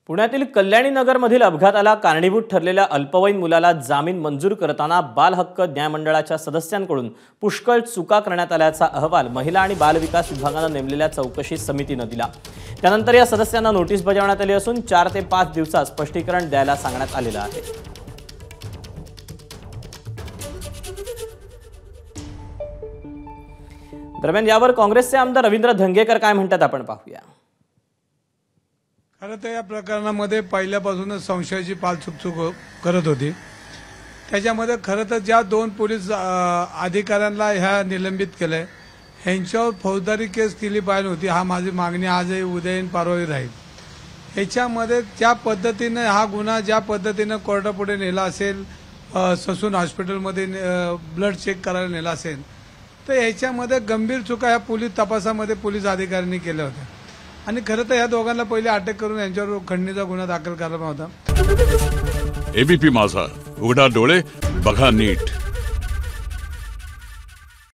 पुण्यातील कल्याणी नगरमधील अपघाताला कारणीभूत ठरलेल्या अल्पवयीन मुलाला जामीन मंजूर करताना बाल हक्क न्यायमंडळाच्या सदस्यांकडून पुष्कळ चुका करण्यात आल्याचा अहवाल महिला आणि बाल विकास विभागाने नेमलेल्या चौकशी समितीने दिला। त्यानंतर या सदस्यांना नोटीस बजावण्यात आली असून 4 ते 5 दिवसात स्पष्टीकरण द्यायला सांगण्यात आलेलं आहे। दरम्यान यावर काँग्रेसचे आमदार रवींद्र धंगेकर काय म्हणतात आपण पाहूया। खरं तर या प्रकरणामध्ये पहिल्यापासूनच संशयाची पालचुक करत होती। त्याच्यामध्ये खरं तर ज्या 2 पोलीस अधिकाऱ्यांना ह्या निलंबित केलंय ह्यांच्यावर फौजदारी केस केली पाहिजे होती। हा माझी मागणी आजही उद्या परवाही राहील। ह्याच्यामध्ये ज्या पद्धतीने हा गुन्हा ज्या पद्धतीने कोर्टापुढे नेला असेल, ससून हॉस्पिटलमध्ये ब्लड चेक करायला नेला असेल, तर ह्याच्यामध्ये गंभीर चुका ह्या पोलीस तपासामध्ये पोलीस अधिकाऱ्यांनी केल्या होत्या आणि खरं तर या दोघांना पहिले अटक करून यांच्यावर खंडणीचा गुन्हा दाखल करावा होता। एबीपी माझा, उघडा डोळे बघा नीट।